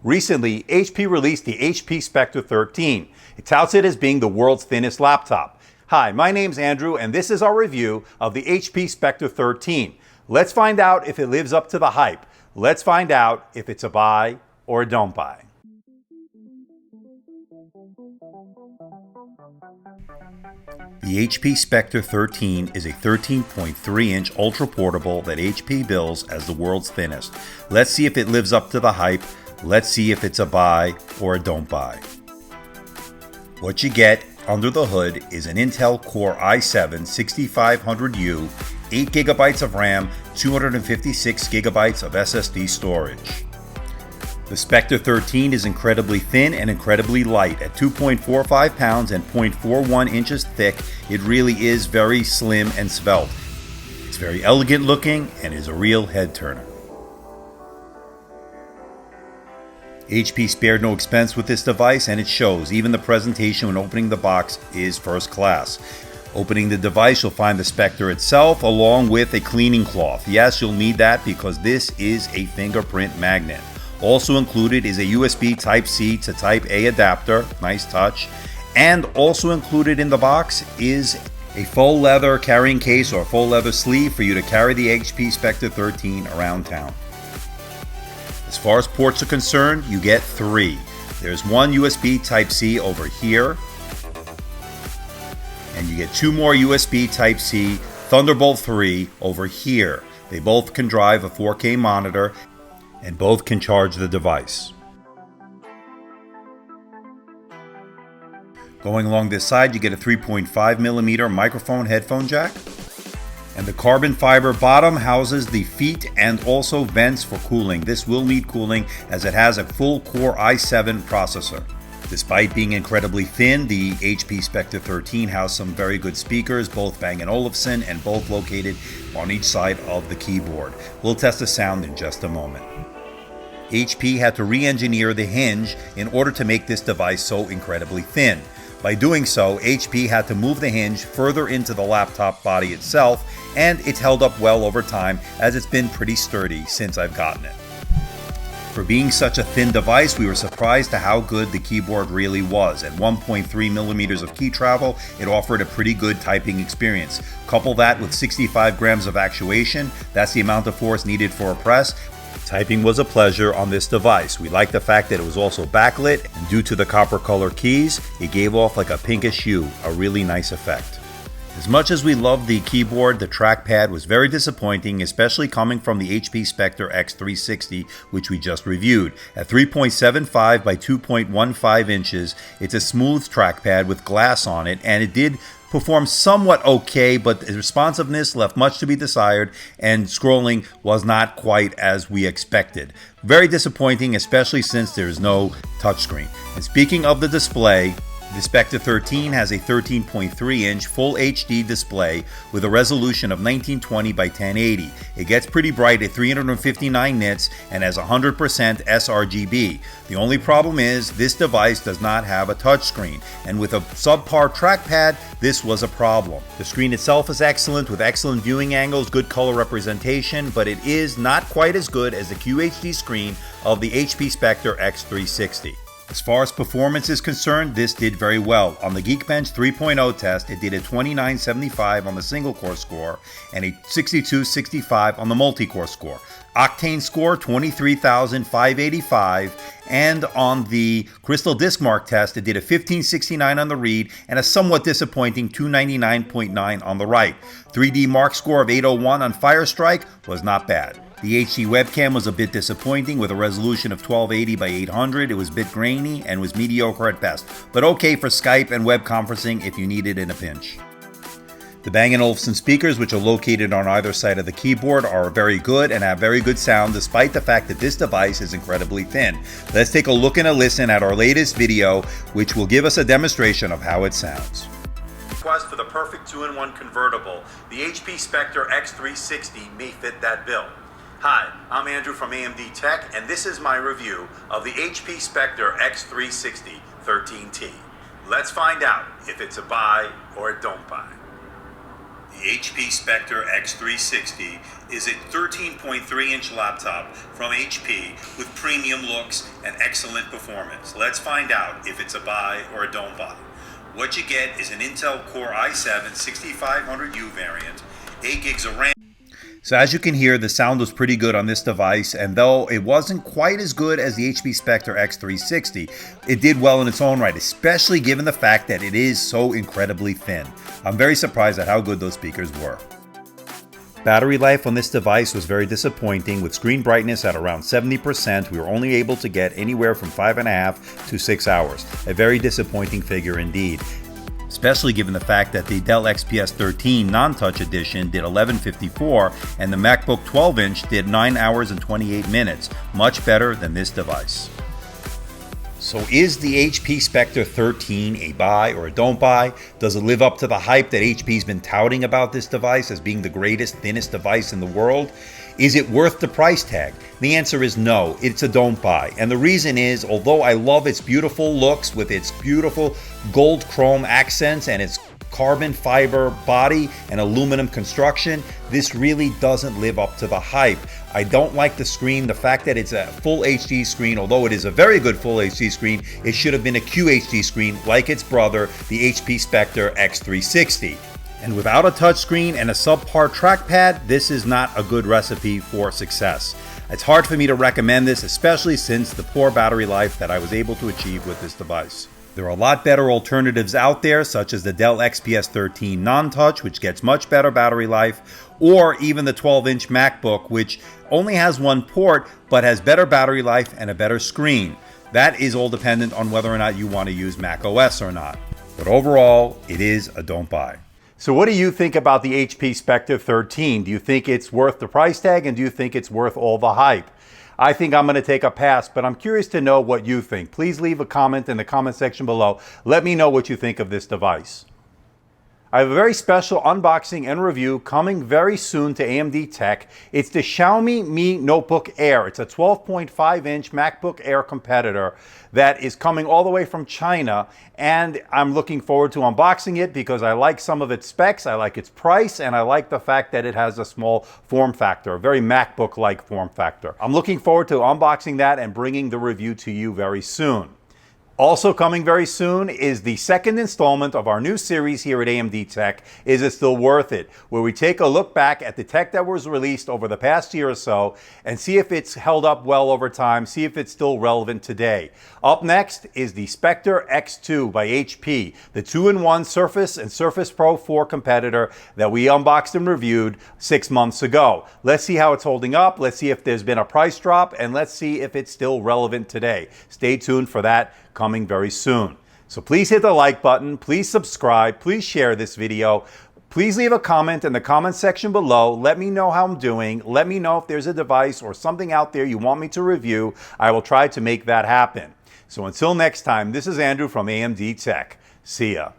Recently, HP released the HP Spectre 13. It touts it as being the world's thinnest laptop. Hi, my name's Andrew, and this is our review of the HP Spectre 13. Let's find out if it lives up to the hype. Let's find out if it's a buy or a don't buy. The HP Spectre 13 is a 13.3-inch ultra-portable that HP bills as the world's thinnest. Let's see if it lives up to the hype. Let's see if it's a buy or a don't buy. What you get under the hood is an Intel Core i7-6500U, 8 GB of RAM, 256 GB of SSD storage. The Spectre 13 is incredibly thin and incredibly light. At 2.45 pounds and 0.41 inches thick, it really is very slim and svelte. It's very elegant looking and is a real head turner. HP spared no expense with this device, and it shows. Even the presentation when opening the box is first class. Opening the device, you'll find the Spectre itself along with a cleaning cloth. Yes, you'll need that because this is a fingerprint magnet. Also included is a USB Type-C to Type-A adapter, nice touch. And also included in the box is a faux leather carrying case or faux leather sleeve for you to carry the HP Spectre 13 around town. As far as ports are concerned, you get 3. There's one USB Type-C over here, and you get 2 more USB Type-C Thunderbolt 3 over here. They both can drive a 4K monitor, and both can charge the device. Going along this side, you get a 3.5mm microphone headphone jack. And the carbon fiber bottom houses the feet and also vents for cooling. This will need cooling as it has a full Core i7 processor. Despite being incredibly thin, the HP Spectre 13 has some very good speakers, both Bang & Olufsen and both located on each side of the keyboard. We'll test the sound in just a moment. HP had to re-engineer the hinge in order to make this device so incredibly thin. By doing so, HP had to move the hinge further into the laptop body itself, and it's held up well over time as it's been pretty sturdy since I've gotten it. For being such a thin device, we were surprised to how good the keyboard really was. At 1.3mm of key travel, it offered a pretty good typing experience. Couple that with 65 grams of actuation, that's the amount of force needed for a press. Typing was a pleasure on this device. We liked the fact that it was also backlit, and due to the copper color keys, it gave off like a pinkish hue, a really nice effect. As much as we loved the keyboard, the trackpad was very disappointing, especially coming from the HP Spectre X360, which we just reviewed. At 3.75 by 2.15 inches, it's a smooth trackpad with glass on it, and it did performed somewhat okay, but the responsiveness left much to be desired, and scrolling was not quite as we expected. Very disappointing, especially since there's no touchscreen. And speaking of the display, the Spectre 13 has a 13.3-inch Full HD display with a resolution of 1920 by 1080. It gets pretty bright at 359 nits and has 100% sRGB. The only problem is this device does not have a touchscreen, and with a subpar trackpad, this was a problem. The screen itself is excellent with excellent viewing angles, good color representation, but it is not quite as good as the QHD screen of the HP Spectre X360. As far as performance is concerned, this did very well. On the Geekbench 3.0 test, it did a 2975 on the single-core score and a 6265 on the multi-core score. Octane score 23,585, and on the Crystal Disk Mark test, it did a 1569 on the read and a somewhat disappointing 299.9 on the write. 3D Mark score of 801 on Firestrike was not bad. The HD webcam was a bit disappointing with a resolution of 1280 by 800. It was a bit grainy and was mediocre at best, but okay for Skype and web conferencing if you need it in a pinch. The Bang & Olufsen speakers, which are located on either side of the keyboard, are very good and have very good sound despite the fact that this device is incredibly thin. Let's take a look and a listen at our latest video, which will give us a demonstration of how it sounds. Request for the perfect 2-in-1 convertible, the HP Spectre X360 may fit that bill. Hi, I'm Andrew from AMDtech, and this is my review of the HP Spectre X360 13T. Let's find out if it's a buy or a don't buy. The HP Spectre X360 is a 13.3-inch laptop from HP with premium looks and excellent performance. Let's find out if it's a buy or a don't buy. What you get is an Intel Core i7 6500U variant, 8 gigs of RAM. So as you can hear, the sound was pretty good on this device, and though it wasn't quite as good as the HP Spectre X360, it did well in its own right, especially given the fact that it is so incredibly thin. I'm very surprised at how good those speakers were. Battery life on this device was very disappointing. With screen brightness at around 70%, we were only able to get anywhere from 5.5 to 6 hours. A very disappointing figure indeed, especially given the fact that the Dell XPS 13 non-touch edition did 11:54 and the MacBook 12-inch did 9 hours and 28 minutes, much better than this device. So is the HP Spectre 13 a buy or a don't buy? Does it live up to the hype that HP's been touting about this device as being the greatest, thinnest device in the world? Is it worth the price tag? The answer is no, it's a don't buy. And the reason is, although I love its beautiful looks with its beautiful gold chrome accents and its carbon fiber body and aluminum construction, this really doesn't live up to the hype. I don't like the screen. The fact that it's a full HD screen, although it is a very good full HD screen, it should have been a QHD screen like its brother, the HP Spectre X360. And without a touchscreen and a subpar trackpad, this is not a good recipe for success. It's hard for me to recommend this, especially since the poor battery life that I was able to achieve with this device. There are a lot better alternatives out there, such as the Dell XPS 13 non-touch, which gets much better battery life, or even the 12-inch MacBook, which only has one port, but has better battery life and a better screen. That is all dependent on whether or not you want to use Mac OS or not. But overall, it is a don't buy. So what do you think about the HP Spectre 13? Do you think it's worth the price tag, and do you think it's worth all the hype? I think I'm going to take a pass, but I'm curious to know what you think. Please leave a comment in the comment section below. Let me know what you think of this device. I have a very special unboxing and review coming very soon to AMDtech. It's the Xiaomi Mi Notebook Air. It's a 12.5-inch MacBook Air competitor that is coming all the way from China, and I'm looking forward to unboxing it because I like some of its specs, I like its price, and I like the fact that it has a small form factor, a very MacBook-like form factor. I'm looking forward to unboxing that and bringing the review to you very soon. Also coming very soon is the second installment of our new series here at AMDtech, Is It Still Worth It?, where we take a look back at the tech that was released over the past year or so and see if it's held up well over time, see if it's still relevant today. Up next is the Spectre X2 by HP, the 2-in-1 Surface and Surface Pro 4 competitor that we unboxed and reviewed 6 months ago. Let's see how it's holding up, let's see if there's been a price drop, and let's see if it's still relevant today. Stay tuned for that coming very soon. So please hit the like button, please subscribe, please share this video. Please leave a comment in the comment section below. Let me know how I'm doing. Let me know if there's a device or something out there you want me to review. I will try to make that happen. So until next time, this is Andrew from AMDtech. See ya.